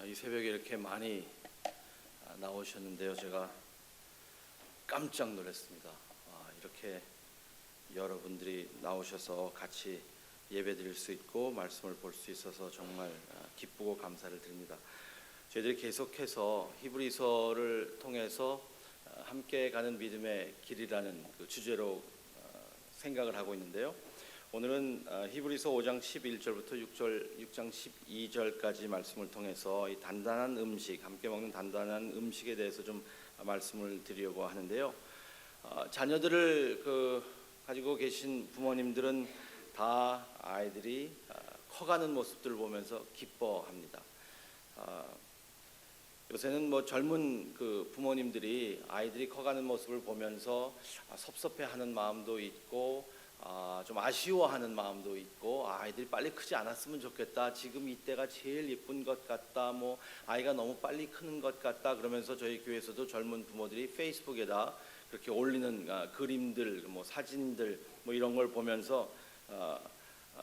이 새벽에 이렇게 많이 나오셨는데요. 제가 깜짝 놀랐습니다. 이렇게 여러분들이 나오셔서 같이 예배드릴 수 있고 말씀을 볼 수 있어서 정말 기쁘고 감사를 드립니다. 저희들이 계속해서 히브리서를 통해서 함께 가는 믿음의 길이라는 그 주제로 생각을 하고 있는데요. 오늘은 히브리서 5장 11절부터 6장 12절까지 말씀을 통해서 이 단단한 음식, 함께 먹는 단단한 음식에 대해서 좀 말씀을 드리려고 하는데요. 자녀들을 가지고 계신 부모님들은 다 아이들이 커가는 모습들을 보면서 기뻐합니다. 요새는 젊은 부모님들이 아이들이 커가는 모습을 보면서 섭섭해하는 마음도 있고 좀 아쉬워하는 마음도 있고 아이들이 빨리 크지 않았으면 좋겠다. 지금 이때가 제일 예쁜 것 같다. 아이가 너무 빨리 크는 것 같다. 그러면서 저희 교회에서도 젊은 부모들이 페이스북에다 그렇게 올리는 그림들, 사진들 이런 걸 보면서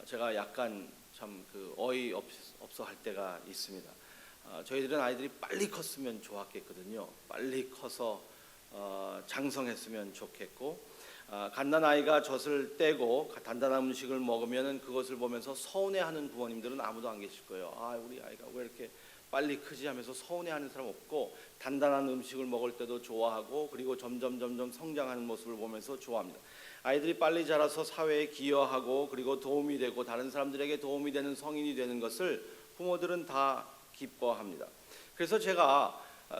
제가 약간 참 어이없어 할 때가 있습니다. 저희들은 아이들이 빨리 컸으면 좋았겠거든요. 빨리 커서 장성했으면 좋겠고 갓난아이가 젖을 떼고 단단한 음식을 먹으면 그것을 보면서 서운해하는 부모님들은 아무도 안 계실 거예요. 우리 아이가 왜 이렇게 빨리 크지 하면서 서운해하는 사람 없고 단단한 음식을 먹을 때도 좋아하고 그리고 점점 성장하는 모습을 보면서 좋아합니다. 아이들이 빨리 자라서 사회에 기여하고 그리고 도움이 되고 다른 사람들에게 도움이 되는 성인이 되는 것을 부모들은 다 기뻐합니다. 그래서 제가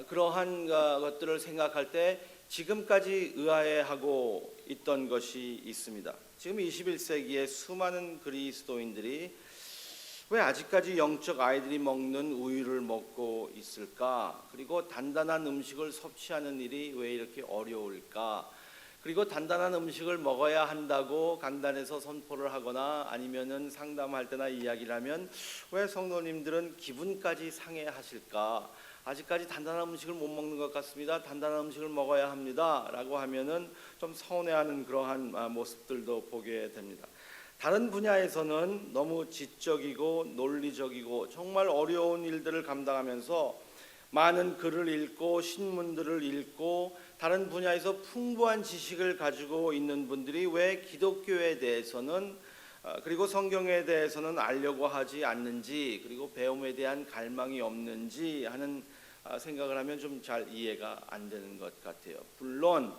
그러한 것들을 생각할 때 지금까지 의아해하고 있던 것이 있습니다. 지금 21세기에 수많은 그리스도인들이 왜 아직까지 영적 아이들이 먹는 우유를 먹고 있을까? 그리고 단단한 음식을 섭취하는 일이 왜 이렇게 어려울까? 그리고 단단한 음식을 먹어야 한다고 강단에서 선포를 하거나 아니면은 상담할 때나 이야기를 하면 왜 성도님들은 기분까지 상해하실까? 아직까지 단단한 음식을 못 먹는 것 같습니다. 단단한 음식을 먹어야 합니다. 라고 하면은 좀 서운해하는 그러한 모습들도 보게 됩니다. 다른 분야에서는 너무 지적이고 논리적이고 정말 어려운 일들을 감당하면서 많은 글을 읽고 신문들을 읽고 다른 분야에서 풍부한 지식을 가지고 있는 분들이 왜 기독교에 대해서는 그리고 성경에 대해서는 알려고 하지 않는지 그리고 배움에 대한 갈망이 없는지 하는 생각을 하면 좀 잘 이해가 안 되는 것 같아요. 물론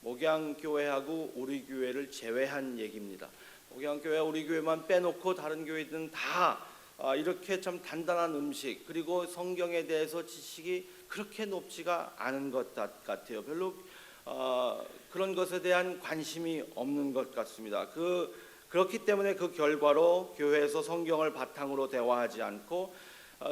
목양교회하고 우리 교회를 제외한 얘기입니다. 목양교회 우리 교회만 빼놓고 다른 교회들은 다 이렇게 참 단단한 음식 그리고 성경에 대해서 지식이 그렇게 높지가 않은 것 같아요. 별로 그런 것에 대한 관심이 없는 것 같습니다. 그렇기 때문에 그 결과로 교회에서 성경을 바탕으로 대화하지 않고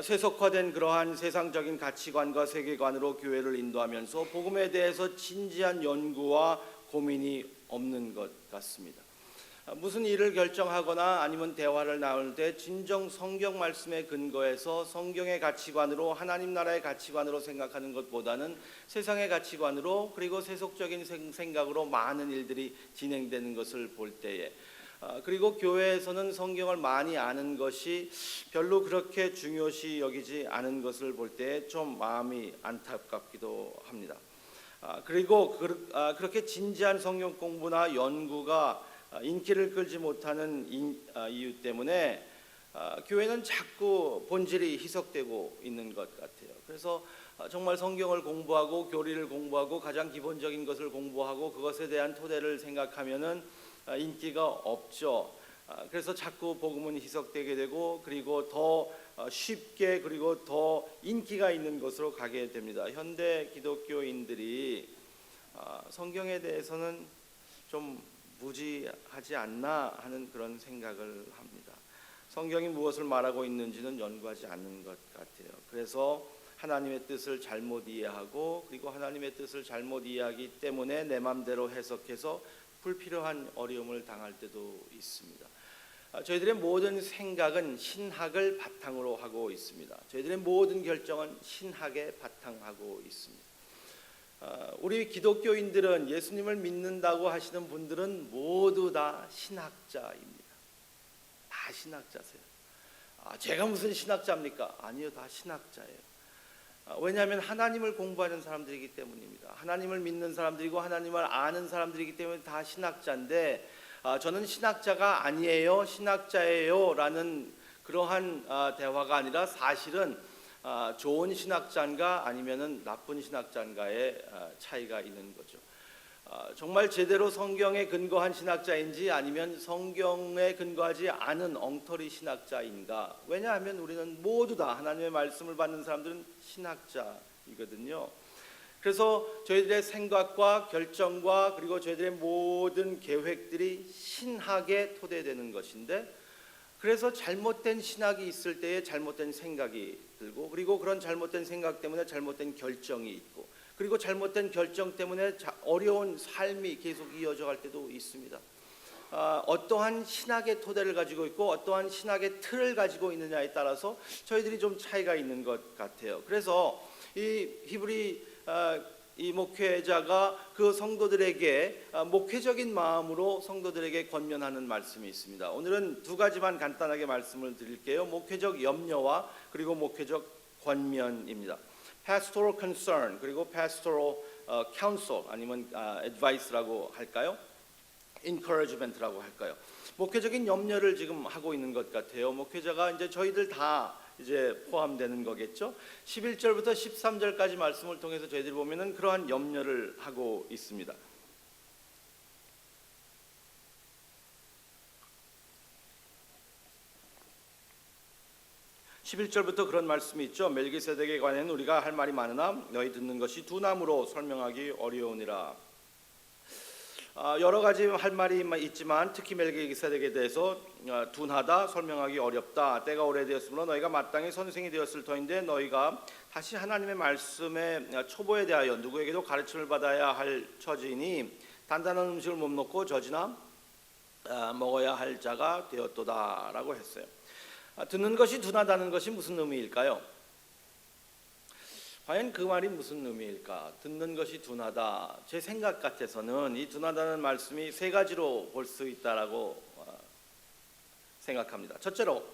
세속화된 그러한 세상적인 가치관과 세계관으로 교회를 인도하면서 복음에 대해서 진지한 연구와 고민이 없는 것 같습니다. 무슨 일을 결정하거나 아니면 대화를 나눌 때 진정 성경 말씀에 근거해서 성경의 가치관으로 하나님 나라의 가치관으로 생각하는 것보다는 세상의 가치관으로 그리고 세속적인 생각으로 많은 일들이 진행되는 것을 볼 때에 그리고 교회에서는 성경을 많이 아는 것이 별로 그렇게 중요시 여기지 않은 것을 볼 때 좀 마음이 안타깝기도 합니다. 그리고 그렇게 진지한 성경 공부나 연구가 인기를 끌지 못하는 이유 때문에 교회는 자꾸 본질이 희석되고 있는 것 같아요. 그래서 정말 성경을 공부하고 교리를 공부하고 가장 기본적인 것을 공부하고 그것에 대한 토대를 생각하면은 인기가 없죠. 그래서 자꾸 복음은 희석되게 되고 그리고 더 쉽게 그리고 더 인기가 있는 것으로 가게 됩니다. 현대 기독교인들이 성경에 대해서는 좀 무지하지 않나 하는 그런 생각을 합니다. 성경이 무엇을 말하고 있는지는 연구하지 않는 것 같아요. 그래서 하나님의 뜻을 잘못 이해하고 그리고 하나님의 뜻을 잘못 이해하기 때문에 내 맘대로 해석해서 불필요한 어려움을 당할 때도 있습니다. 저희들의 모든 생각은 신학을 바탕으로 하고 있습니다. 저희들의 모든 결정은 신학에 바탕하고 있습니다. 우리 기독교인들은 예수님을 믿는다고 하시는 분들은 모두 다 신학자입니다. 다 신학자세요. 제가 무슨 신학자입니까? 아니요, 다 신학자예요. 왜냐하면 하나님을 공부하는 사람들이기 때문입니다. 하나님을 믿는 사람들이고 하나님을 아는 사람들이기 때문에 다 신학자인데, 저는 신학자가 아니에요, 신학자예요 라는 그러한 대화가 아니라 사실은 좋은 신학자인가 아니면은 나쁜 신학자인가의 차이가 있는 거죠. 정말 제대로 성경에 근거한 신학자인지 아니면 성경에 근거하지 않은 엉터리 신학자인가. 왜냐하면 우리는 모두 다 하나님의 말씀을 받는 사람들은 신학자이거든요. 그래서 저희들의 생각과 결정과 그리고 저희들의 모든 계획들이 신학에 토대되는 것인데, 그래서 잘못된 신학이 있을 때에 잘못된 생각이 들고, 그리고 그런 잘못된 생각 때문에 잘못된 결정이 있고, 그리고 잘못된 결정 때문에 어려운 삶이 계속 이어져 갈 때도 있습니다. 어떠한 신학의 토대를 가지고 있고 어떠한 신학의 틀을 가지고 있느냐에 따라서 저희들이 좀 차이가 있는 것 같아요. 그래서 이 히브리 이 목회자가 그 성도들에게 목회적인 마음으로 성도들에게 권면하는 말씀이 있습니다. 오늘은 두 가지만 간단하게 말씀을 드릴게요. 목회적 염려와 그리고 목회적 권면입니다. pastoral concern 그리고 pastoral counsel 아니면 advice라고 할까요? encouragement라고 할까요? 목회적인 염려를 지금 하고 있는 것 같아요. 목회자가 이제 저희들 다 이제 포함되는 거겠죠. 11절부터 13절까지 말씀을 통해서 저희들이 보면은 그러한 염려를 하고 있습니다. 11절부터 그런 말씀이 있죠. 멜기세덱에 관해는 우리가 할 말이 많으나 너희 듣는 것이 둔함으로 설명하기 어려우니라. 여러 가지 할 말이 있지만 특히 멜기세덱에 대해서 둔하다, 설명하기 어렵다. 때가 오래되었으므로 너희가 마땅히 선생이 되었을 터인데 너희가 다시 하나님의 말씀의 초보에 대하여 누구에게도 가르침을 받아야 할 처지니 단단한 음식을 못 먹고 젖이나 먹어야 할 자가 되었도다라고 했어요. 듣는 것이 둔하다는 것이 무슨 의미일까요? 과연 그 말이 무슨 의미일까? 듣는 것이 둔하다. 제 생각 같아서는 이 둔하다는 말씀이 세 가지로 볼 수 있다라고 생각합니다. 첫째로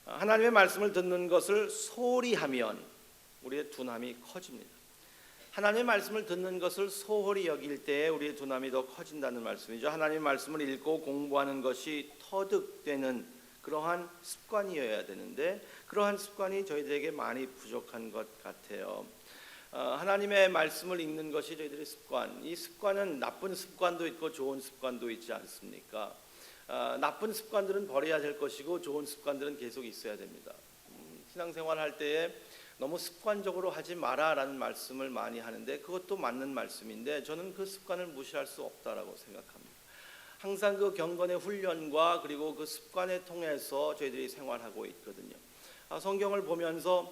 하나님의 말씀을 듣는 것을 소홀히 하면 우리의 둔함이 커집니다. 하나님의 말씀을 듣는 것을 소홀히 여길 때에 우리의 둔함이 더 커진다는 말씀이죠. 하나님의 말씀을 읽고 공부하는 것이 터득되는 그러한 습관이어야 되는데 그러한 습관이 저희들에게 많이 부족한 것 같아요. 하나님의 말씀을 읽는 것이 저희들의 습관. 이 습관은 나쁜 습관도 있고 좋은 습관도 있지 않습니까? 나쁜 습관들은 버려야 될 것이고 좋은 습관들은 계속 있어야 됩니다. 신앙생활 할 때에 너무 습관적으로 하지 마라라는 말씀을 많이 하는데 그것도 맞는 말씀인데 저는 그 습관을 무시할 수 없다라고 생각합니다. 항상 그 경건의 훈련과 그리고 그 습관을 통해서 저희들이 생활하고 있거든요. 성경을 보면서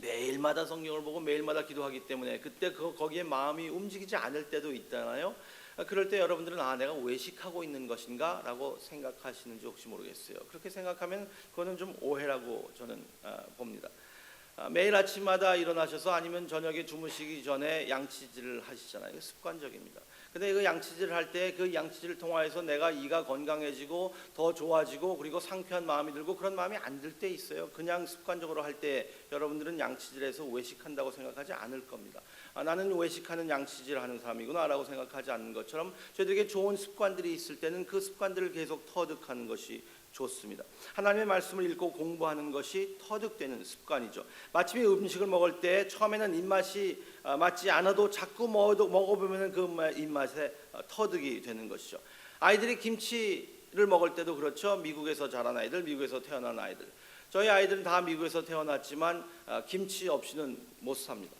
매일마다 성경을 보고 매일마다 기도하기 때문에 그때 거기에 마음이 움직이지 않을 때도 있잖아요. 그럴 때 여러분들은 내가 외식하고 있는 것인가? 라고 생각하시는지 혹시 모르겠어요. 그렇게 생각하면 그거는 좀 오해라고 저는 봅니다. 매일 아침마다 일어나셔서 아니면 저녁에 주무시기 전에 양치질을 하시잖아요. 이거 습관적입니다. 근데 그 양치질을 할 때 그 양치질을 통하여서 내가 이가 건강해지고 더 좋아지고 그리고 상쾌한 마음이 들고 그런 마음이 안 들 때 있어요. 그냥 습관적으로 할 때 여러분들은 양치질에서 외식한다고 생각하지 않을 겁니다. 나는 외식하는 양치질을 하는 사람이구나 라고 생각하지 않는 것처럼 저희들에게 좋은 습관들이 있을 때는 그 습관들을 계속 터득하는 것이 좋습니다. 하나님의 말씀을 읽고 공부하는 것이 터득되는 습관이죠. 마침에 음식을 먹을 때 처음에는 입맛이 맞지 않아도 자꾸 먹어보면 그 입맛에 터득이 되는 것이죠. 아이들이 김치를 먹을 때도 그렇죠. 미국에서 자란 아이들, 미국에서 태어난 아이들. 저희 아이들은 다 미국에서 태어났지만 김치 없이는 못 삽니다.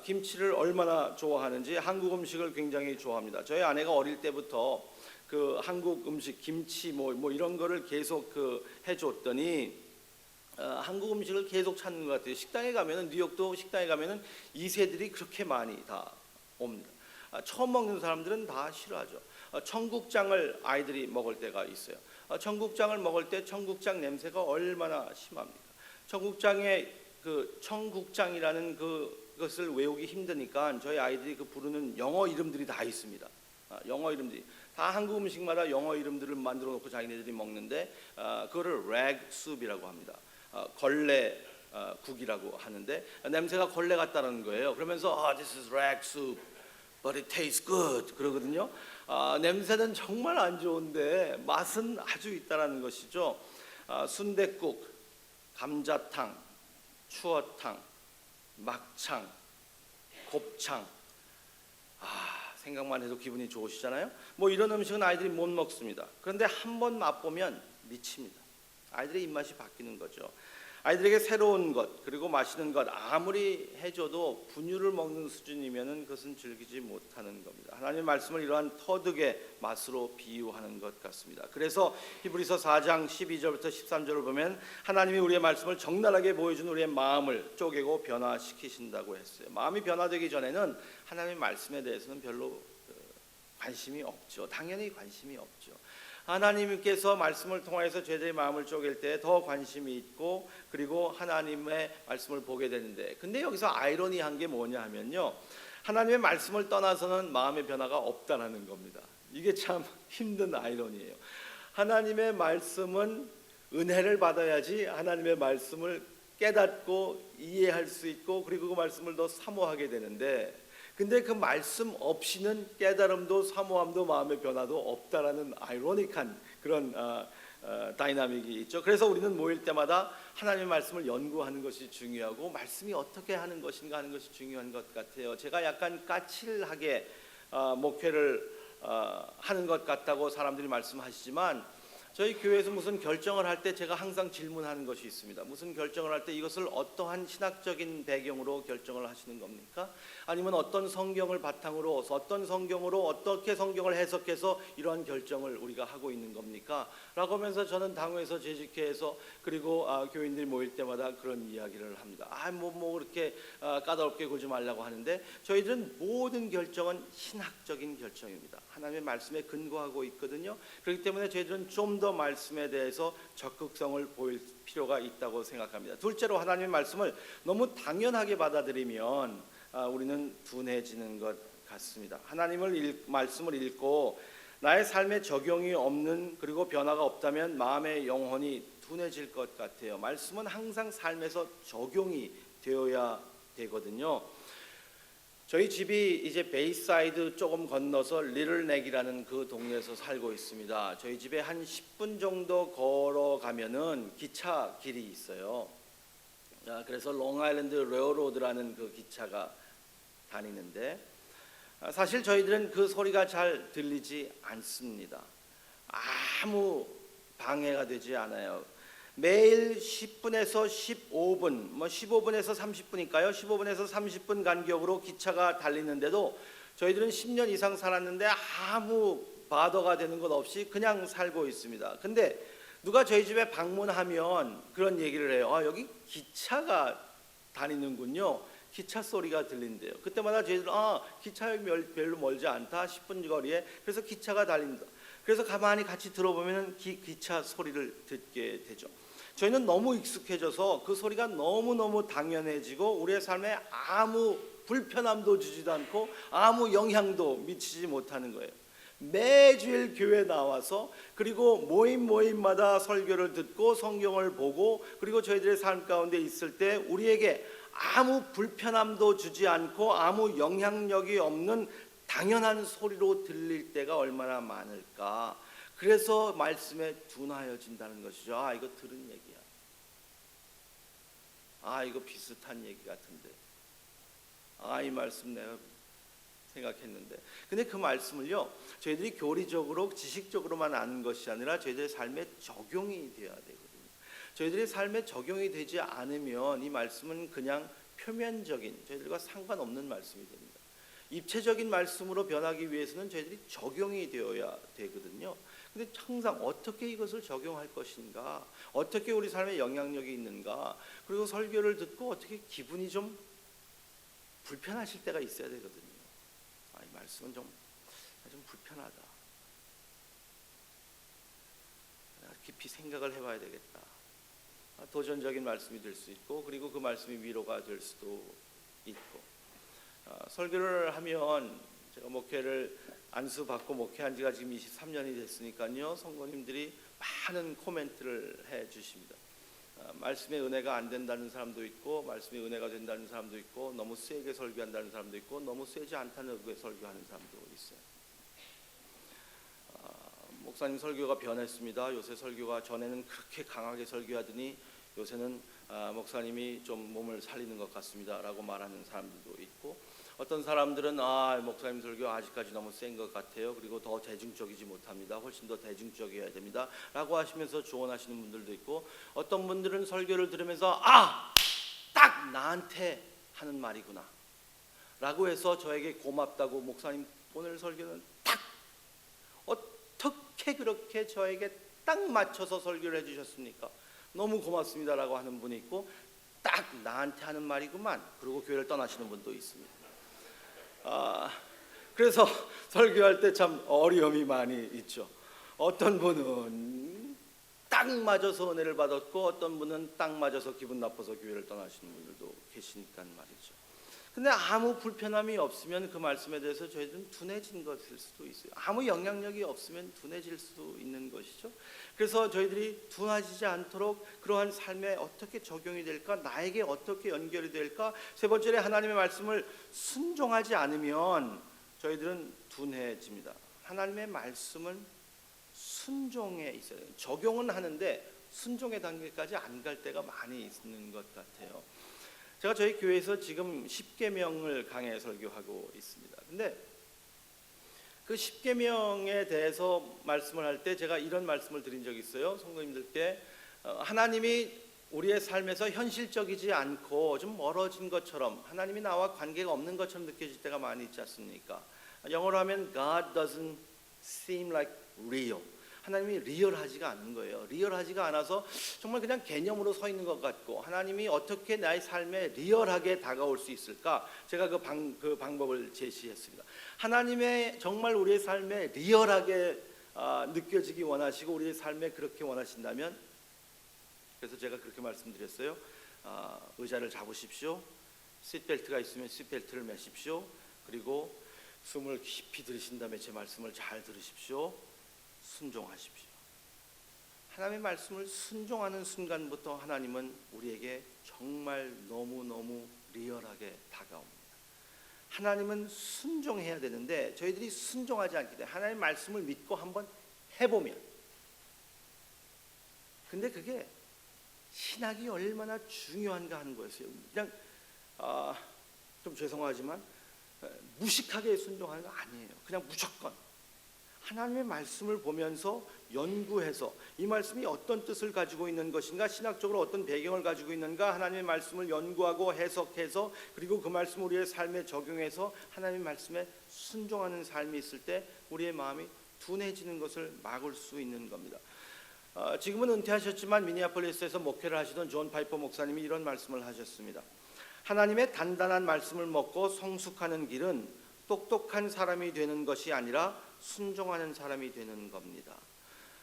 김치를 얼마나 좋아하는지 한국 음식을 굉장히 좋아합니다. 저희 아내가 어릴 때부터 그 한국 음식 김치 뭐 이런 거를 계속 해줬더니 한국 음식을 계속 찾는 것 같아요. 식당에 가면은 뉴욕도 식당에 가면은 2세들이 그렇게 많이 다 옵니다. 처음 먹는 사람들은 다 싫어하죠. 청국장을 아이들이 먹을 때가 있어요. 청국장을 먹을 때 청국장 냄새가 얼마나 심합니까? 청국장의 그 청국장이라는 그것을 외우기 힘드니까 저희 아이들이 그 부르는 영어 이름들이 다 있습니다. 영어 이름들이 다 한국 음식마다 영어 이름들을 만들어 놓고 자기네들이 먹는데 그거를 렉 sup이라고 합니다. 걸레 국이라고 하는데 냄새가 걸레 같다는 거예요. 그러면서 this is rag soup, but it tastes good 그러거든요. 냄새는 정말 안 좋은데 맛은 아주 있다라는 것이죠. 순댓국, 감자탕, 추어탕, 막창, 곱창. 생각만 해도 기분이 좋으시잖아요. 뭐 이런 음식은 아이들이 못 먹습니다. 그런데 한번 맛보면 미칩니다. 아이들의 입맛이 바뀌는 거죠. 아이들에게 새로운 것 그리고 맛있는 것 아무리 해줘도 분유를 먹는 수준이면은 그것은 즐기지 못하는 겁니다. 하나님의 말씀을 이러한 터득의 맛으로 비유하는 것 같습니다. 그래서 히브리서 4장 12절부터 13절을 보면 하나님이 우리의 말씀을 적나라하게 보여준 우리의 마음을 쪼개고 변화시키신다고 했어요. 마음이 변화되기 전에는 하나님의 말씀에 대해서는 별로 관심이 없죠. 당연히 관심이 없죠. 하나님께서 말씀을 통해서 저희들의 마음을 쪼갤 때 더 관심이 있고 그리고 하나님의 말씀을 보게 되는데 근데 여기서 아이러니한 게 뭐냐 하면요. 하나님의 말씀을 떠나서는 마음의 변화가 없다는 겁니다. 이게 참 힘든 아이러니예요. 하나님의 말씀은 은혜를 받아야지 하나님의 말씀을 깨닫고 이해할 수 있고 그리고 그 말씀을 더 사모하게 되는데 근데 그 말씀 없이는 깨달음도 사모함도 마음의 변화도 없다라는 아이러니한 그런 다이나믹이 있죠. 그래서 우리는 모일 때마다 하나님의 말씀을 연구하는 것이 중요하고 말씀이 어떻게 하는 것인가 하는 것이 중요한 것 같아요. 제가 약간 까칠하게 목회를 하는 것 같다고 사람들이 말씀하시지만 저희 교회에서 무슨 결정을 할 때 제가 항상 질문하는 것이 있습니다. 무슨 결정을 할 때 이것을 어떠한 신학적인 배경으로 결정을 하시는 겁니까? 아니면 어떤 성경을 바탕으로 어떤 성경으로 어떻게 성경을 해석해서 이러한 결정을 우리가 하고 있는 겁니까? 라고 하면서 저는 당회에서 재직회에서 그리고 교인들이 모일 때마다 그런 이야기를 합니다. 뭐 그렇게 까다롭게 굴지 말라고 하는데 저희들은 모든 결정은 신학적인 결정입니다. 하나님의 말씀에 근거하고 있거든요. 그렇기 때문에 저희들은 좀 더 말씀에 대해서 적극성을 보일 필요가 있다고 생각합니다. 둘째로 하나님의 말씀을 너무 당연하게 받아들이면 우리는 둔해지는 것 같습니다. 하나님의 말씀을 읽고 나의 삶에 적용이 없는 그리고 변화가 없다면 마음의 영혼이 둔해질 것 같아요. 말씀은 항상 삶에서 적용이 되어야 되거든요. 저희 집이 이제 베이사이드 조금 건너서 리틀넥이라는 그 동네에서 살고 있습니다. 저희 집에 한 10분 정도 걸어가면은 기차 길이 있어요. 그래서 롱아일랜드 레어로드라는 그 기차가 다니는데 사실 저희들은 그 소리가 잘 들리지 않습니다. 아무 방해가 되지 않아요. 매일 10분에서 15분, 15분에서 30분일까요? 15분에서 30분 간격으로 기차가 달리는데도 저희들은 10년 이상 살았는데 아무 바더가 되는 것 없이 그냥 살고 있습니다. 근데 누가 저희 집에 방문하면 그런 얘기를 해요. 여기 기차가 다니는군요. 기차 소리가 들린대요. 그때마다 저희들은 기차역이 별로 멀지 않다. 10분 거리에. 그래서 기차가 달린다. 그래서 가만히 같이 들어보면 기차 소리를 듣게 되죠. 저희는 너무 익숙해져서 그 소리가 너무너무 당연해지고 우리의 삶에 아무 불편함도 주지도 않고 아무 영향도 미치지 못하는 거예요. 매주일 교회 나와서 그리고 모임마다 설교를 듣고 성경을 보고 그리고 저희들의 삶 가운데 있을 때 우리에게 아무 불편함도 주지 않고 아무 영향력이 없는 당연한 소리로 들릴 때가 얼마나 많을까. 그래서 말씀에 둔하여진다는 것이죠. 이거 들은 얘기야. 이거 비슷한 얘기 같은데. 이 말씀 내가 생각했는데. 근데 그 말씀을요, 저희들이 교리적으로 지식적으로만 아는 것이 아니라 저희들의 삶에 적용이 되어야 되거든요. 저희들의 삶에 적용이 되지 않으면 이 말씀은 그냥 표면적인 저희들과 상관없는 말씀이 됩니다. 입체적인 말씀으로 변하기 위해서는 저희들이 적용이 되어야 되거든요. 근데 항상 어떻게 이것을 적용할 것인가, 어떻게 우리 삶에 영향력이 있는가, 그리고 설교를 듣고 어떻게 기분이 좀 불편하실 때가 있어야 되거든요. 이 말씀은 좀 불편하다. 깊이 생각을 해봐야 되겠다. 도전적인 말씀이 될 수 있고, 그리고 그 말씀이 위로가 될 수도 있고. 설교를 하면 제가 목회를 안수받고 목회한 지가 지금 23년이 됐으니까요. 성도님들이 많은 코멘트를 해 주십니다. 말씀의 은혜가 안 된다는 사람도 있고, 말씀의 은혜가 된다는 사람도 있고, 너무 세게 설교한다는 사람도 있고, 너무 세지 않다는 설교하는 사람도 있어요. 목사님 설교가 변했습니다. 요새 설교가 전에는 그렇게 강하게 설교하더니 요새는 목사님이 좀 몸을 살리는 것 같습니다 라고 말하는 사람들도 있고, 어떤 사람들은 목사님 설교 아직까지 너무 센 것 같아요. 그리고 더 대중적이지 못합니다. 훨씬 더 대중적이어야 됩니다 라고 하시면서 조언하시는 분들도 있고, 어떤 분들은 설교를 들으면서 딱 나한테 하는 말이구나 라고 해서 저에게 고맙다고, 목사님 오늘 설교는 딱 어떻게 그렇게 저에게 딱 맞춰서 설교를 해주셨습니까? 너무 고맙습니다 라고 하는 분이 있고, 딱 나한테 하는 말이구만 그러고 교회를 떠나시는 분도 있습니다. 그래서 설교할 때 참 어려움이 많이 있죠. 어떤 분은 딱 맞아서 은혜를 받았고, 어떤 분은 딱 맞아서 기분 나빠서 교회를 떠나시는 분들도 계시니까 말이죠. 근데 아무 불편함이 없으면 그 말씀에 대해서 저희들은 둔해진 것일 수도 있어요. 아무 영향력이 없으면 둔해질 수도 있는 것이죠. 그래서 저희들이 둔해지지 않도록 그러한 삶에 어떻게 적용이 될까, 나에게 어떻게 연결이 될까. 세 번째로 하나님의 말씀을 순종하지 않으면 저희들은 둔해집니다. 하나님의 말씀은 순종에 있어요. 적용은 하는데 순종의 단계까지 안 갈 때가 많이 있는 것 같아요. 제가 저희 교회에서 지금 10계명을 강해 설교하고 있습니다. 근데 그 10계명에 대해서 말씀을 할 때 제가 이런 말씀을 드린 적이 있어요. 성도님들께 하나님이 우리의 삶에서 현실적이지 않고 좀 멀어진 것처럼, 하나님이 나와 관계가 없는 것처럼 느껴질 때가 많이 있지 않습니까? 영어로 하면 God doesn't seem like real. 하나님이 리얼하지가 않는 거예요. 리얼하지가 않아서 정말 그냥 개념으로 서 있는 것 같고, 하나님이 어떻게 나의 삶에 리얼하게 다가올 수 있을까? 제가 그 방법을 제시했습니다. 하나님의 정말 우리의 삶에 리얼하게 느껴지기 원하시고 우리의 삶에 그렇게 원하신다면, 그래서 제가 그렇게 말씀드렸어요. 의자를 잡으십시오. 시트벨트가 있으면 시트벨트를 매십시오. 그리고 숨을 깊이 들이신 다음에 제 말씀을 잘 들으십시오. 순종하십시오. 하나님의 말씀을 순종하는 순간부터 하나님은 우리에게 정말 너무너무 리얼하게 다가옵니다. 하나님은 순종해야 되는데 저희들이 순종하지 않기 때문에, 하나님의 말씀을 믿고 한번 해보면, 근데 그게 신학이 얼마나 중요한가 하는 거였어요. 그냥 좀 죄송하지만 무식하게 순종하는 거 아니에요. 그냥 무조건 하나님의 말씀을 보면서 연구해서 이 말씀이 어떤 뜻을 가지고 있는 것인가, 신학적으로 어떤 배경을 가지고 있는가, 하나님의 말씀을 연구하고 해석해서, 그리고 그 말씀을 우리의 삶에 적용해서 하나님의 말씀에 순종하는 삶이 있을 때 우리의 마음이 둔해지는 것을 막을 수 있는 겁니다. 지금은 은퇴하셨지만 미니애폴리스에서 목회를 하시던 존 파이퍼 목사님이 이런 말씀을 하셨습니다. 하나님의 단단한 말씀을 먹고 성숙하는 길은 똑똑한 사람이 되는 것이 아니라 순종하는 사람이 되는 겁니다.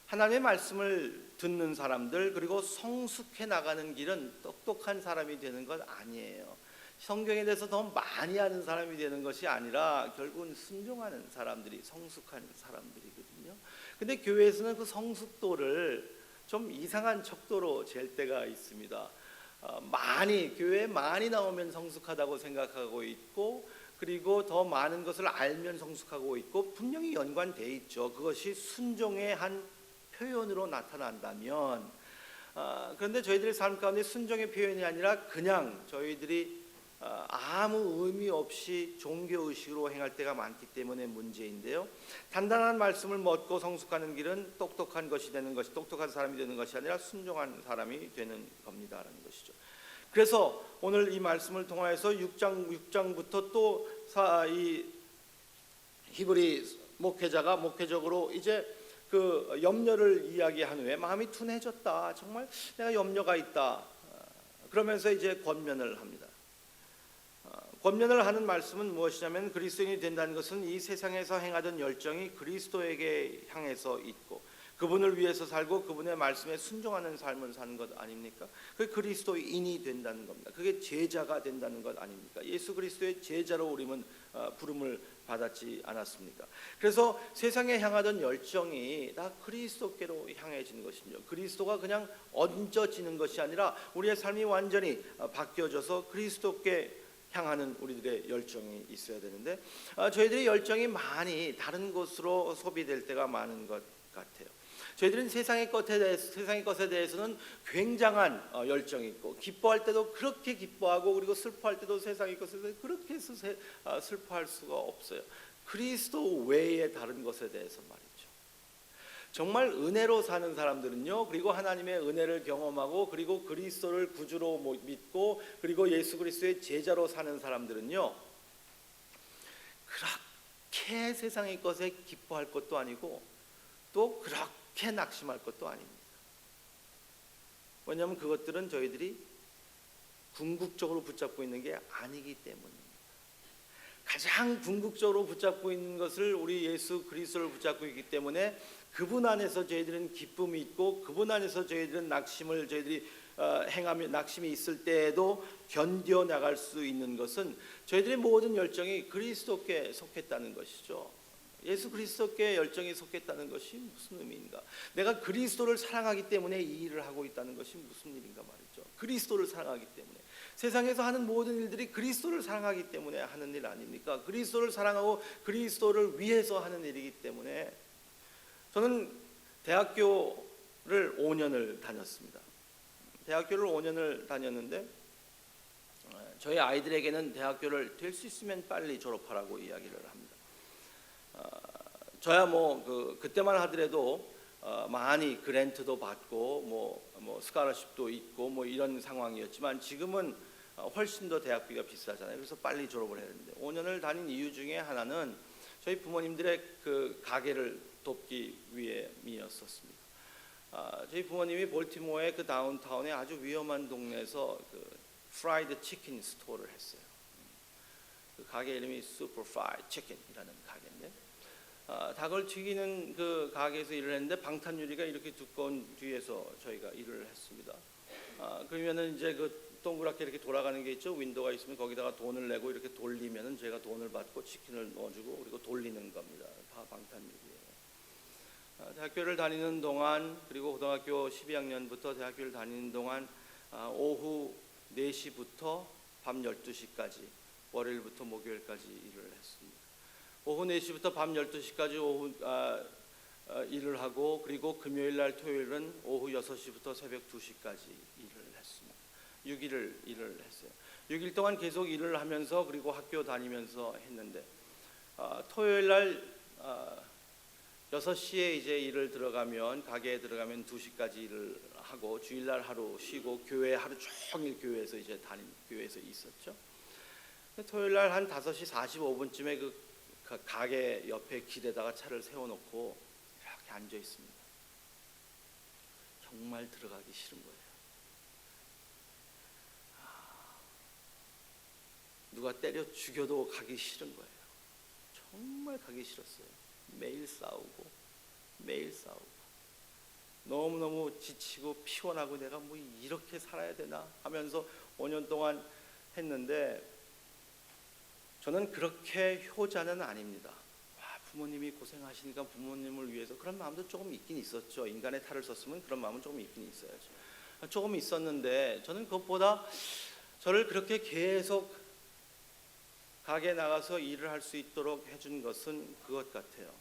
하나님의 말씀을 듣는 사람들, 그리고 성숙해 나가는 길은 똑똑한 사람이 되는 것 아니에요. 성경에 대해서 더 많이 아는 사람이 되는 것이 아니라 결국은 순종하는 사람들이 성숙한 사람들이거든요. 근데 교회에서는 그 성숙도를 좀 이상한 척도로 잴 때가 있습니다. 교회에 많이 나오면 성숙하다고 생각하고 있고, 그리고 더 많은 것을 알면 성숙하고 있고, 분명히 연관돼 있죠. 그것이 순종의 한 표현으로 나타난다면, 그런데 저희들의 삶 가운데 순종의 표현이 아니라 그냥 저희들이 아무 의미 없이 종교의식으로 행할 때가 많기 때문에 문제인데요. 단단한 말씀을 먹고 성숙하는 길은 똑똑한 것이 되는 것이, 똑똑한 사람이 되는 것이 아니라 순종한 사람이 되는 겁니다라는 것이죠. 그래서 오늘 이 말씀을 통하여서 6장부터 또 이 히브리 목회자가 목회적으로 이제 그 염려를 이야기한 후에 마음이 둔해졌다, 정말 내가 염려가 있다, 그러면서 이제 권면을 합니다. 권면을 하는 말씀은 무엇이냐면, 그리스도인이 된다는 것은 이 세상에서 행하던 열정이 그리스도에게 향해서 있고 그분을 위해서 살고 그분의 말씀에 순종하는 삶을 사는 것 아닙니까? 그게 그리스도인이 된다는 겁니다. 그게 제자가 된다는 것 아닙니까? 예수 그리스도의 제자로 우리는 부름을 받았지 않았습니까? 그래서 세상에 향하던 열정이 다 그리스도께로 향해지는 것이죠. 그리스도가 그냥 얹어지는 것이 아니라 우리의 삶이 완전히 바뀌어져서 그리스도께 향하는 우리들의 열정이 있어야 되는데 저희들의 열정이 많이 다른 곳으로 소비될 때가 많은 것 같아요. 저희들은 세상의 것에 대해서는 굉장한 열정이 있고 기뻐할 때도 그렇게 기뻐하고 그리고 슬퍼할 때도 세상의 것에 대해서 그렇게 슬퍼할 수가 없어요. 그리스도 외의 다른 것에 대해서 말이죠. 정말 은혜로 사는 사람들은요, 그리고 하나님의 은혜를 경험하고 그리고 그리스도를 구주로 믿고 그리고 예수 그리스도의 제자로 사는 사람들은요, 그렇게 세상의 것에 기뻐할 것도 아니고 또 그렇게 낙심할 것도 아닙니다. 왜냐하면 그것들은 저희들이 궁극적으로 붙잡고 있는 게 아니기 때문입니다. 가장 궁극적으로 붙잡고 있는 것을 우리 예수 그리스도를 붙잡고 있기 때문에 그분 안에서 저희들은 기쁨이 있고 그분 안에서 저희들은 낙심을 행하며 낙심이 있을 때에도 견뎌 나갈 수 있는 것은 저희들의 모든 열정이 그리스도께 속했다는 것이죠. 예수 그리스도께 열정이 속했다는 것이 무슨 의미인가? 내가 그리스도를 사랑하기 때문에 이 일을 하고 있다는 것이 무슨 일인가 말이죠. 그리스도를 사랑하기 때문에 세상에서 하는 모든 일들이 그리스도를 사랑하기 때문에 하는 일 아닙니까? 그리스도를 사랑하고 그리스도를 위해서 하는 일이기 때문에 저는 대학교를 5년을 다녔습니다. 대학교를 5년을 다녔는데 저희 아이들에게는 대학교를 될 수 있으면 빨리 졸업하라고 이야기를 합니다. 저야 그때만 하더라도 많이 그랜트도 받고 스카러십도 있고 이런 상황이었지만 지금은 훨씬 더 대학비가 비싸잖아요. 그래서 빨리 졸업을 해야 되는데 5년을 다닌 이유 중에 하나는 저희 부모님들의 그 가게를 돕기 위함이었습니다. 저희 부모님이 볼티모어의 그 다운타운에 아주 위험한 동네에서 그 프라이드 치킨 스토어를 했어요. 그 가게 이름이 슈퍼 프라이드 치킨이라는 가게인데 닭을 튀기는 그 가게에서 일을 했는데 방탄유리가 이렇게 두꺼운 뒤에서 저희가 일을 했습니다. 그러면은 이제 그 동그랗게 이렇게 돌아가는 게 있죠. 윈도우가 있으면 거기다가 돈을 내고 이렇게 돌리면은 저희가 돈을 받고 치킨을 넣어주고 그리고 돌리는 겁니다. 다 방탄유리예요. 대학교를 다니는 동안 그리고 고등학교 12학년부터 대학교를 다니는 동안 오후 4시부터 밤 12시까지 월요일부터 목요일까지 일을 했습니다. 오후 4시부터 밤 12시까지 일을 하고 그리고 금요일날 토요일은 오후 6시부터 새벽 2시까지 일을 했습니다. 6일을 일을 했어요. 6일 동안 계속 일을 하면서 그리고 학교 다니면서 했는데 토요일날 6시에 이제 일을 들어가면 가게에 들어가면 2시까지 일을 하고 주일날 하루 쉬고 교회 하루 종일 교회에서 교회에서 있었죠. 토요일날 한 5시 45분쯤에 그 가게 옆에 길에다가 차를 세워놓고 이렇게 앉아 있습니다. 정말 들어가기 싫은 거예요. 누가 때려 죽여도 가기 싫은 거예요. 정말 가기 싫었어요. 매일 싸우고 너무너무 지치고 피곤하고 내가 이렇게 살아야 되나 하면서 5년 동안 했는데 저는 그렇게 효자는 아닙니다. 부모님이 고생하시니까 부모님을 위해서 그런 마음도 조금 있긴 있었죠. 인간의 탈을 썼으면 그런 마음은 조금 있긴 있어야죠. 조금 있었는데 저는 그것보다 저를 그렇게 계속 가게에 나가서 일을 할 수 있도록 해준 것은 그것 같아요.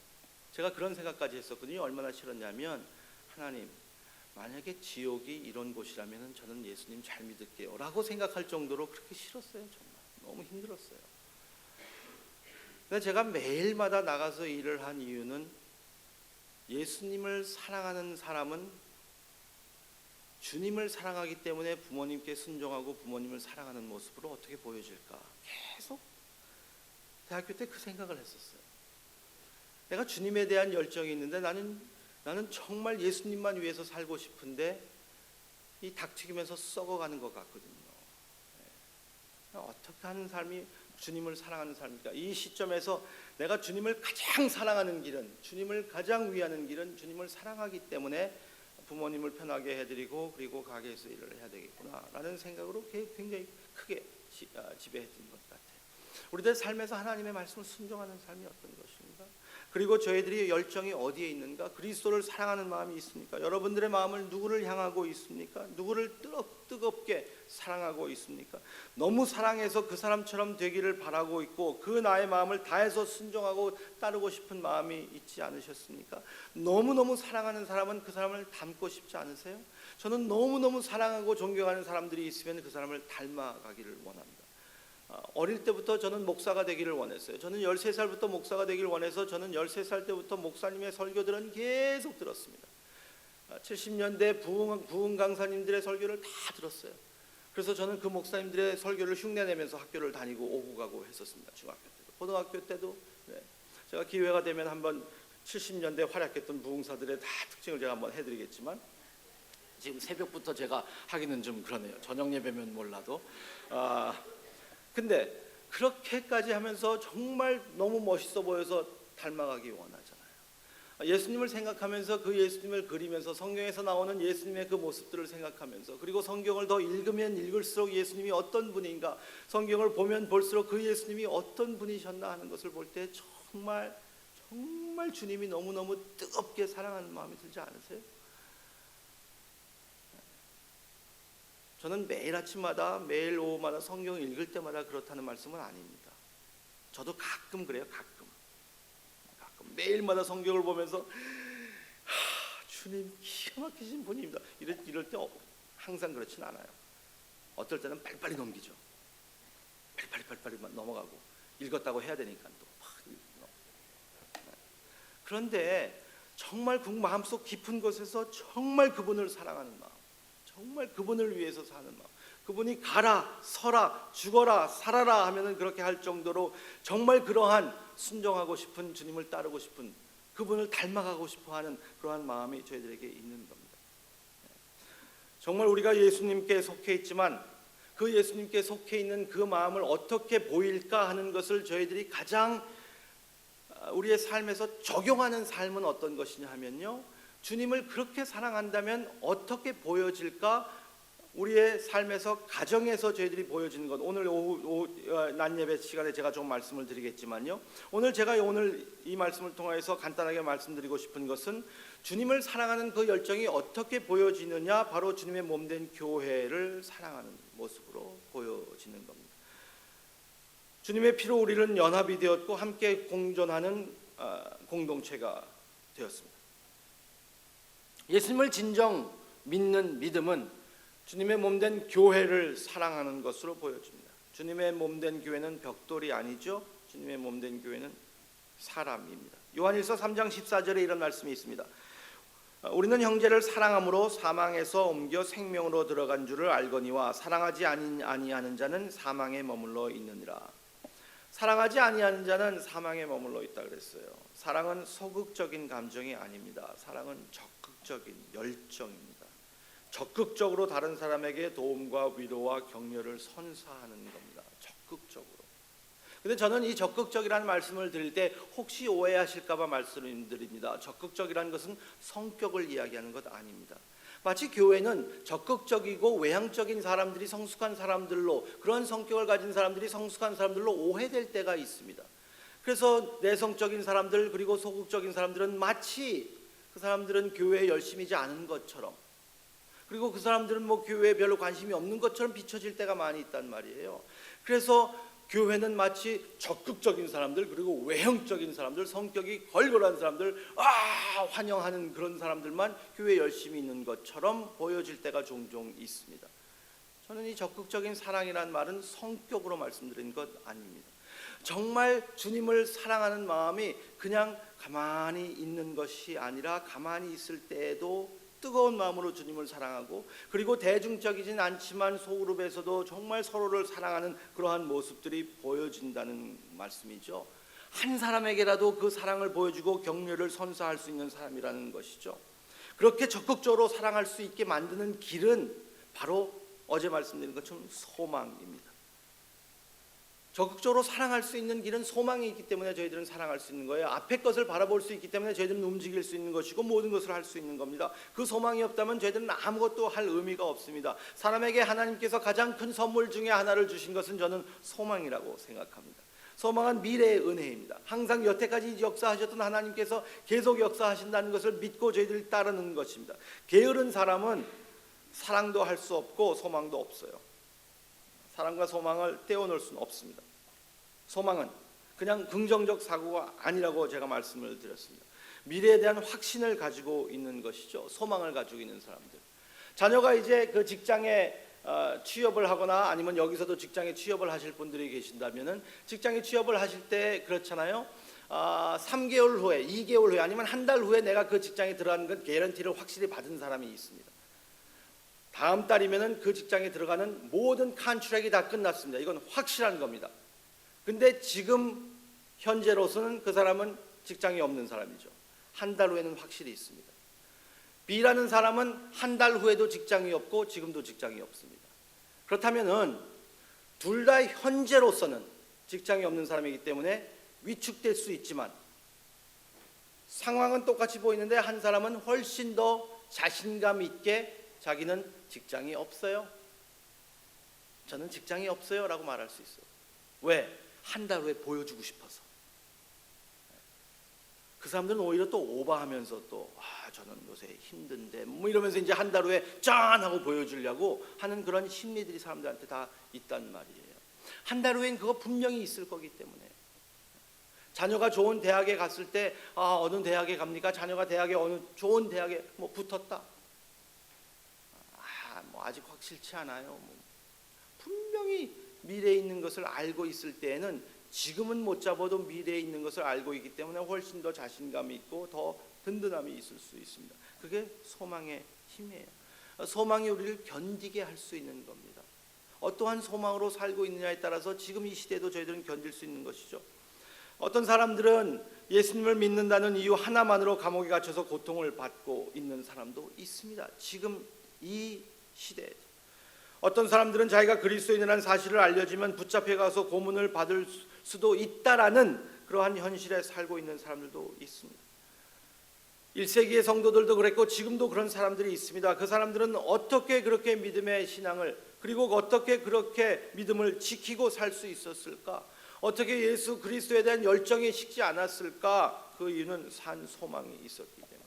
제가 그런 생각까지 했었거든요. 얼마나 싫었냐면 하나님, 만약에 지옥이 이런 곳이라면 저는 예수님 잘 믿을게요 라고 생각할 정도로 그렇게 싫었어요. 정말 너무 힘들었어요. 근데 제가 매일마다 나가서 일을 한 이유는 예수님을 사랑하는 사람은 주님을 사랑하기 때문에 부모님께 순종하고 부모님을 사랑하는 모습으로 어떻게 보여질까 계속 대학교 때 그 생각을 했었어요. 내가 주님에 대한 열정이 있는데 나는 정말 예수님만 위해서 살고 싶은데 이 닭튀기면서 썩어가는 것 같거든요. 어떻게 하는 삶이 주님을 사랑하는 삶입니까? 이 시점에서 내가 주님을 가장 사랑하는 길은, 주님을 가장 위하는 길은 주님을 사랑하기 때문에 부모님을 편하게 해드리고 그리고 가게에서 일을 해야 되겠구나 라는 생각으로 굉장히 크게 지배했던 것 같아요. 우리들 삶에서 하나님의 말씀을 순종하는 삶이 어떤 것인가? 그리고 저희들이 열정이 어디에 있는가? 그리스도를 사랑하는 마음이 있습니까? 여러분들의 마음을 누구를 향하고 있습니까? 누구를 뜨겁게 사랑하고 있습니까? 너무 사랑해서 그 사람처럼 되기를 바라고 있고 그 나의 마음을 다해서 순종하고 따르고 싶은 마음이 있지 않으셨습니까? 너무너무 사랑하는 사람은 그 사람을 닮고 싶지 않으세요? 저는 너무너무 사랑하고 존경하는 사람들이 있으면 그 사람을 닮아가기를 원합니다. 어릴 때부터 저는 목사가 되기를 원했어요. 저는 13살부터 목사가 되기를 원해서 저는 13살 때부터 목사님의 설교들은 계속 들었습니다. 70년대 부흥 강사님들의 설교를 다 들었어요. 그래서 저는 그 목사님들의 설교를 흉내내면서 학교를 다니고 오고 가고 했었습니다. 중학교 때도 고등학교 때도. 네. 제가 기회가 되면 한번 70년대 활약했던 부흥사들의 다 특징을 제가 한번 해드리겠지만 지금 새벽부터 제가 하기는 좀 그러네요. 저녁 예배면 몰라도. 근데 그렇게까지 하면서 정말 너무 멋있어 보여서 닮아가기 원하잖아요. 예수님을 생각하면서 그 예수님을 그리면서 성경에서 나오는 예수님의 그 모습들을 생각하면서 그리고 성경을 더 읽으면 읽을수록 예수님이 어떤 분인가, 성경을 보면 볼수록 그 예수님이 어떤 분이셨나 하는 것을 볼 때 정말 주님이 너무너무 뜨겁게 사랑하는 마음이 들지 않으세요? 저는 매일 아침마다 매일 오후마다 성경을 읽을 때마다 그렇다는 말씀은 아닙니다. 저도 가끔 그래요. 가끔 매일마다 성경을 보면서 주님 기가 막히신 분입니다. 이럴 때 항상 그렇진 않아요. 어떨 때는 빨리빨리 넘기죠. 빨리빨리 넘어가고 읽었다고 해야 되니까 또 그런데 정말 그 마음속 깊은 곳에서 정말 그분을 사랑하는 마음, 정말 그분을 위해서 사는 마음, 그분이 가라, 서라, 죽어라, 살아라 하면은 그렇게 할 정도로 정말 그러한 순종하고 싶은, 주님을 따르고 싶은, 그분을 닮아가고 싶어하는 그러한 마음이 저희들에게 있는 겁니다. 정말 우리가 예수님께 속해 있지만 그 예수님께 속해 있는 그 마음을 어떻게 보일까 하는 것을 저희들이 가장 우리의 삶에서 적용하는 삶은 어떤 것이냐 하면요, 주님을 그렇게 사랑한다면 어떻게 보여질까? 우리의 삶에서, 가정에서 저희들이 보여지는 것. 오늘 오후 낮 예배 시간에 제가 좀 말씀을 드리겠지만요, 오늘 제가 이 말씀을 통해서 간단하게 말씀드리고 싶은 것은 주님을 사랑하는 그 열정이 어떻게 보여지느냐, 바로 주님의 몸된 교회를 사랑하는 모습으로 보여지는 겁니다. 주님의 피로 우리는 연합이 되었고 함께 공존하는 공동체가 되었습니다. 예수님을 진정 믿는 믿음은 주님의 몸된 교회를 사랑하는 것으로 보여집니다. 주님의 몸된 교회는 벽돌이 아니죠. 주님의 몸된 교회는 사람입니다. 요한일서 3장 14절에 이런 말씀이 있습니다. 우리는 형제를 사랑함으로 사망에서 옮겨 생명으로 들어간 줄을 알거니와 사랑하지 아니하는 자는 사망에 머물러 있느니라. 사랑하지 아니하는 자는 사망에 머물러 있다 그랬어요. 사랑은 소극적인 감정이 아닙니다. 사랑은 적극적인 열정입니다. 적극적으로 다른 사람에게 도움과 위로와 격려를 선사하는 겁니다. 적극적으로. 근데 저는 이 적극적이라는 말씀을 드릴 때 혹시 오해하실까 봐 말씀드립니다. 적극적이라는 것은 성격을 이야기하는 것 아닙니다. 마치 교회는 적극적이고 외향적인 사람들이 성숙한 사람들로, 그런 성격을 가진 사람들이 성숙한 사람들로 오해될 때가 있습니다. 그래서 내성적인 사람들, 그리고 소극적인 사람들은 마치 그 사람들은 교회에 열심이지 않은 것처럼, 그리고 그 사람들은 교회에 별로 관심이 없는 것처럼 비춰질 때가 많이 있단 말이에요. 그래서 교회는 마치 적극적인 사람들, 그리고 외형적인 사람들, 성격이 걸걸한 사람들, 환영하는 그런 사람들만 교회에 열심히 있는 것처럼 보여질 때가 종종 있습니다. 저는 이 적극적인 사랑이라는 말은 성격으로 말씀드린 것 아닙니다. 정말 주님을 사랑하는 마음이 그냥 가만히 있는 것이 아니라 가만히 있을 때에도 뜨거운 마음으로 주님을 사랑하고, 그리고 대중적이진 않지만 소그룹에서도 정말 서로를 사랑하는 그러한 모습들이 보여진다는 말씀이죠. 한 사람에게라도 그 사랑을 보여주고 격려를 선사할 수 있는 사람이라는 것이죠. 그렇게 적극적으로 사랑할 수 있게 만드는 길은 바로 어제 말씀드린 것처럼 소망입니다. 적극적으로 사랑할 수 있는 길은 소망이 있기 때문에 저희들은 사랑할 수 있는 거예요. 앞에 것을 바라볼 수 있기 때문에 저희들은 움직일 수 있는 것이고 모든 것을 할 수 있는 겁니다. 그 소망이 없다면 저희들은 아무것도 할 의미가 없습니다. 사람에게 하나님께서 가장 큰 선물 중에 하나를 주신 것은 저는 소망이라고 생각합니다. 소망은 미래의 은혜입니다. 항상 여태까지 역사하셨던 하나님께서 계속 역사하신다는 것을 믿고 저희들이 따르는 것입니다. 게으른 사람은 사랑도 할 수 없고 소망도 없어요. 사랑과 소망을 떼어놓을 수는 없습니다. 소망은 그냥 긍정적 사고가 아니라고 제가 말씀을 드렸습니다. 미래에 대한 확신을 가지고 있는 것이죠. 소망을 가지고 있는 사람들. 자녀가 이제 그 직장에 취업을 하거나 아니면 여기서도 직장에 취업을 하실 분들이 계신다면은 직장에 취업을 하실 때 그렇잖아요. 3개월 후에, 2개월 후에 아니면 한 달 후에 내가 그 직장에 들어가는 건 개런티를 확실히 받은 사람이 있습니다. 다음 달이면은 그 직장에 들어가는 모든 컨트랙이 다 끝났습니다. 이건 확실한 겁니다. 근데 지금 현재로서는 그 사람은 직장이 없는 사람이죠. 한 달 후에는 확실히 있습니다. B라는 사람은 한 달 후에도 직장이 없고 지금도 직장이 없습니다. 그렇다면은 둘 다 현재로서는 직장이 없는 사람이기 때문에 위축될 수 있지만 상황은 똑같이 보이는데 한 사람은 훨씬 더 자신감 있게 자기는 직장이 없어요. 저는 직장이 없어요 라고 말할 수 있어요. 왜? 한 달 후에 보여주고 싶어서. 그 사람들은 오히려 또 오버하면서 또 저는 요새 힘든데 뭐 이러면서 이제 한 달 후에 짠 하고 보여주려고 하는 그런 심리들이 사람들한테 다 있단 말이에요. 한 달 후엔 그거 분명히 있을 거기 때문에. 자녀가 좋은 대학에 갔을 때 어느 대학에 갑니까? 자녀가 대학에 어느 좋은 대학에 뭐 붙었다. 뭐 아직 확실치 않아요. 뭐 분명히 미래에 있는 것을 알고 있을 때에는 지금은 못 잡아도 미래에 있는 것을 알고 있기 때문에 훨씬 더 자신감이 있고 더 든든함이 있을 수 있습니다. 그게 소망의 힘이에요. 소망이 우리를 견디게 할 수 있는 겁니다. 어떠한 소망으로 살고 있느냐에 따라서 지금 이 시대도 저희들은 견딜 수 있는 것이죠. 어떤 사람들은 예수님을 믿는다는 이유 하나만으로 감옥에 갇혀서 고통을 받고 있는 사람도 있습니다. 지금 이 시대에 어떤 사람들은 자기가 그리스도인이라는 사실을 알려지면 붙잡혀 가서 고문을 받을 수도 있다라는 그러한 현실에 살고 있는 사람들도 있습니다. 1세기의 성도들도 그랬고 지금도 그런 사람들이 있습니다. 그 사람들은 어떻게 그렇게 믿음의 신앙을 그리고 어떻게 그렇게 믿음을 지키고 살 수 있었을까? 어떻게 예수 그리스도에 대한 열정이 식지 않았을까? 그 이유는 산 소망이 있었기 때문에.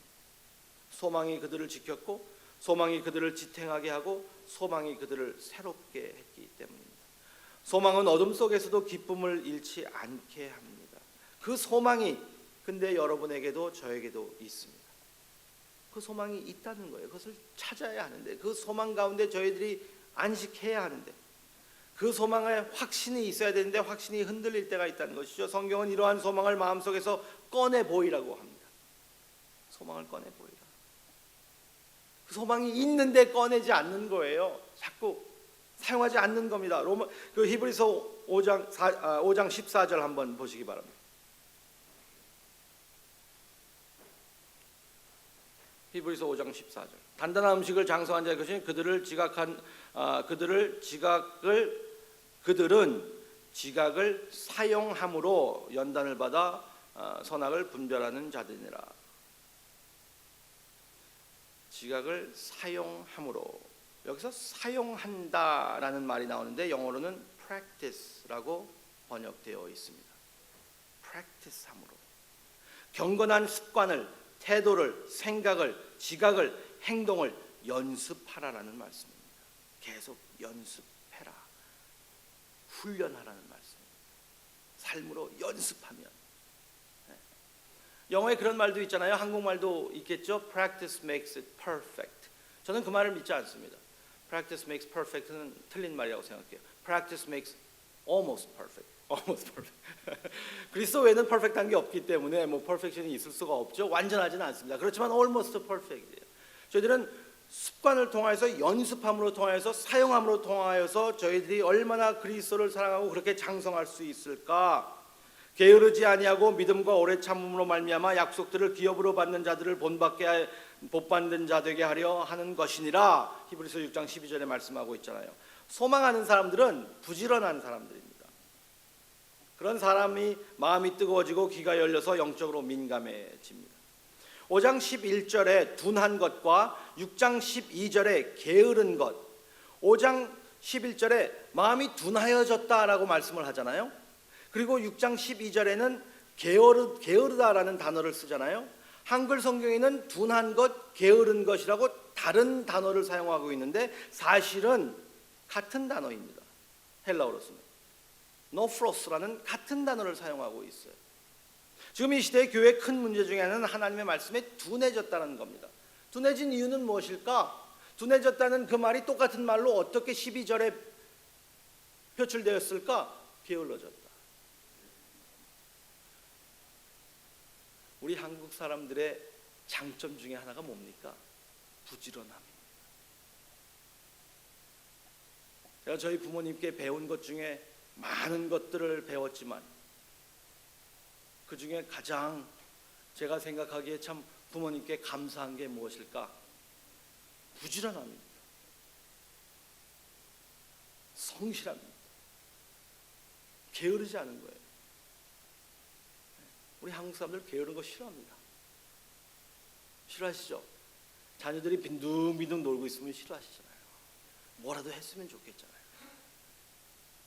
소망이 그들을 지켰고 소망이 그들을 지탱하게 하고 소망이 그들을 새롭게 했기 때문입니다. 소망은 어둠 속에서도 기쁨을 잃지 않게 합니다. 그 소망이 근데 여러분에게도 저에게도 있습니다. 그 소망이 있다는 거예요. 그것을 찾아야 하는데 그 소망 가운데 저희들이 안식해야 하는데 그 소망에 확신이 있어야 되는데 확신이 흔들릴 때가 있다는 것이죠. 성경은 이러한 소망을 마음속에서 꺼내 보이라고 합니다. 소망을 꺼내 보이라. 그 소망이 있는데 꺼내지 않는 거예요. 자꾸 사용하지 않는 겁니다. 히브리서 5장 14절 한번 보시기 바랍니다. 히브리서 5장 14절. 단단한 음식을 장성한 자의 것이 그들은 지각을 사용함으로 연단을 받아 선악을 분별하는 자들이라. 지각을 사용함으로 여기서 사용한다라는 말이 나오는데 영어로는 practice라고 번역되어 있습니다. practice함으로 경건한 습관을 태도를 생각을 지각을 행동을 연습하라라는 말씀입니다. 계속 연습해라. 훈련하라는 말씀입니다. 삶으로 연습하면. 영어에 그런 말도 있잖아요. 한국말도 있겠죠. Practice makes it perfect. 저는 그 말을 믿지 않습니다. Practice makes perfect는 틀린 말이라고 생각해요. Practice makes almost perfect. almost perfect. 그리스도 외에는 perfect한 게 없기 때문에 뭐 perfection이 있을 수가 없죠. 완전하지는 않습니다. 그렇지만 almost perfect이에요. 저희들은 습관을 통하여서 연습함으로 통하여서 사용함으로 통하여서 저희들이 얼마나 그리스도를 사랑하고 그렇게 장성할 수 있을까? 게으르지 아니하고 믿음과 오래 참음으로 말미암아 약속들을 기업으로 받는 자들을 본받는 자 되게 하려 하는 것이니라. 히브리서 6장 12절에 말씀하고 있잖아요. 소망하는 사람들은 부지런한 사람들입니다. 그런 사람이 마음이 뜨거워지고 귀가 열려서 영적으로 민감해집니다. 5장 11절에 둔한 것과 6장 12절에 게으른 것, 5장 11절에 마음이 둔하여졌다라고 말씀을 하잖아요. 그리고 6장 12절에는 게으르다라는 단어를 쓰잖아요. 한글 성경에는 둔한 것, 게으른 것이라고 다른 단어를 사용하고 있는데 사실은 같은 단어입니다. 헬라어로서는 노프로스라는 같은 단어를 사용하고 있어요. 지금 이 시대의 교회의 큰 문제 중에 하나는 하나님의 말씀에 둔해졌다는 겁니다. 둔해진 이유는 무엇일까? 둔해졌다는 그 말이 똑같은 말로 어떻게 12절에 표출되었을까? 게을러졌다. 우리 한국 사람들의 장점 중에 하나가 뭡니까? 부지런함입니다. 제가 저희 부모님께 배운 것 중에 많은 것들을 배웠지만 그 중에 가장 제가 생각하기에 참 부모님께 감사한 게 무엇일까? 부지런함입니다. 성실합니다. 게으르지 않은 거예요. 우리 한국 사람들 게으른 거 싫어합니다. 싫어하시죠? 자녀들이 빈둥빈둥 놀고 있으면 싫어하시잖아요. 뭐라도 했으면 좋겠잖아요.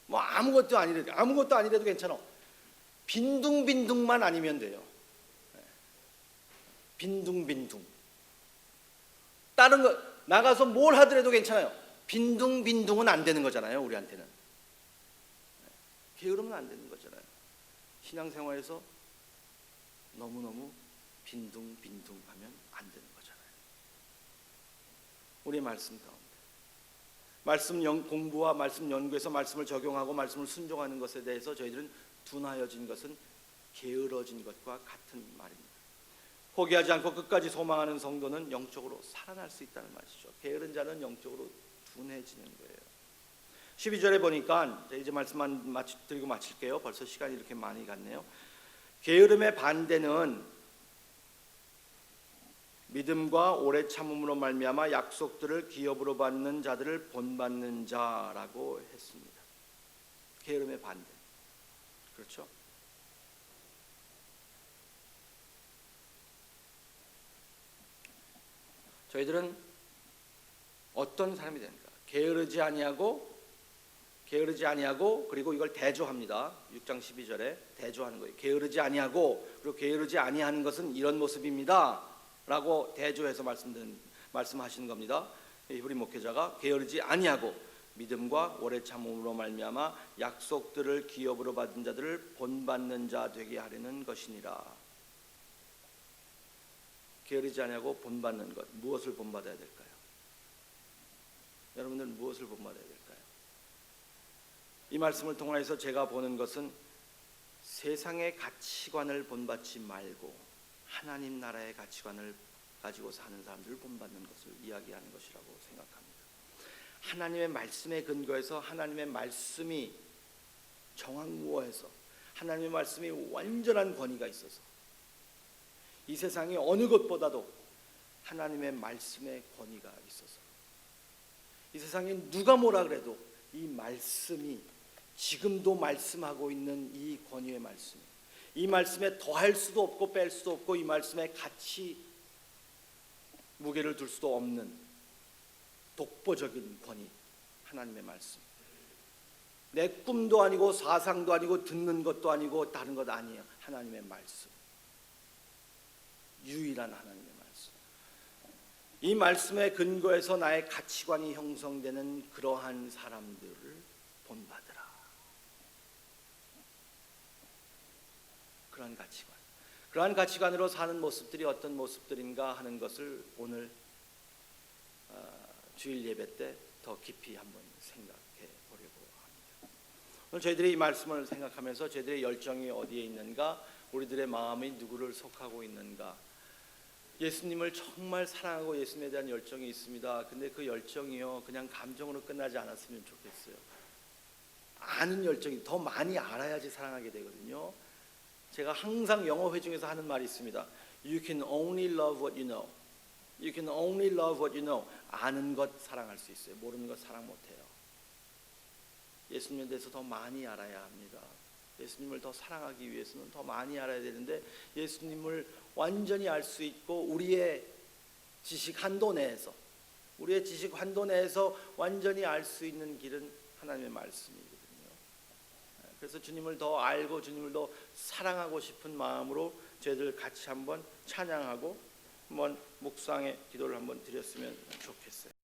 뭐 아무것도 아니래도 괜찮아. 빈둥빈둥만 아니면 돼요. 빈둥빈둥. 다른 거 나가서 뭘 하더라도 괜찮아요. 빈둥빈둥은 안 되는 거잖아요. 우리한테는 게으르면 안 되는 거잖아요. 신앙생활에서 너무너무 빈둥빈둥하면 안 되는 거잖아요. 우리의 말씀 가운데 말씀 공부와 말씀 연구에서 말씀을 적용하고 말씀을 순종하는 것에 대해서 저희들은 둔하여진 것은 게으러진 것과 같은 말입니다. 포기하지 않고 끝까지 소망하는 성도는 영적으로 살아날 수 있다는 말이죠. 게으른 자는 영적으로 둔해지는 거예요. 12절에 보니까 이제 말씀만 드리고 마칠게요. 벌써 시간이 이렇게 많이 갔네요. 게으름의 반대는 믿음과 오래 참음으로 말미암아 약속들을 기업으로 받는 자들을 본받는 자라고 했습니다. 게으름의 반대. 그렇죠? 저희들은 어떤 사람이 됩니까? 게으르지 아니하고 그리고 이걸 대조합니다. 6장 12절에 대조하는 거예요. 게으르지 아니하고 그리고 게으르지 아니하는 것은 이런 모습입니다 라고 대조해서 말씀하시는 겁니다. 히브리 목회자가 게으르지 아니하고 믿음과 오래 참음으로 말미암아 약속들을 기업으로 받은 자들을 본받는 자 되게 하려는 것이니라. 게으르지 아니하고 본받는 것, 무엇을 본받아야 될까요? 여러분들 무엇을 본받아야 될까요? 이 말씀을 통해서 제가 보는 것은 세상의 가치관을 본받지 말고 하나님 나라의 가치관을 가지고 사는 사람들을 본받는 것을 이야기하는 것이라고 생각합니다. 하나님의 말씀에 근거해서 하나님의 말씀이 정확무어해서 하나님의 말씀이 완전한 권위가 있어서 이 세상의 어느 것보다도 하나님의 말씀의 권위가 있어서 이 세상에 누가 뭐라 그래도 이 말씀이 지금도 말씀하고 있는 이 권위의 말씀, 이 말씀에 더할 수도 없고 뺄 수도 없고 이 말씀에 같이 무게를 둘 수도 없는 독보적인 권위, 하나님의 말씀. 내 꿈도 아니고 사상도 아니고 듣는 것도 아니고 다른 것 아니에요. 하나님의 말씀, 유일한 하나님의 말씀. 이 말씀에 근거해서 나의 가치관이 형성되는 그러한 사람들을 본받으라. 그러한 가치관으로 사는 모습들이 어떤 모습들인가 하는 것을 오늘 주일 예배 때 더 깊이 한번 생각해 보려고 합니다. 오늘 저희들이 이 말씀을 생각하면서 저희들의 열정이 어디에 있는가, 우리들의 마음이 누구를 속하고 있는가. 예수님을 정말 사랑하고 예수님에 대한 열정이 있습니다. 근데 그 열정이요 그냥 감정으로 끝나지 않았으면 좋겠어요. 아는 열정이 더 많이 알아야지 사랑하게 되거든요. 제가 항상 영어 회중에서 하는 말이 있습니다. You can only love what you know. You can only love what you know. 아는 것 사랑할 수 있어요. 모르는 것 사랑 못해요. 예수님에 대해서 더 많이 알아야 합니다. 예수님을 더 사랑하기 위해서는 더 많이 알아야 되는데, 예수님을 완전히 알 수 있고 우리의 지식 한도 내에서 완전히 알 수 있는 길은 하나님의 말씀이거든요. 그래서 주님을 더 알고 주님을 더 사랑하고 싶은 마음으로 저희들 같이 한번 찬양하고 한번 묵상의 기도를 한번 드렸으면 좋겠어요.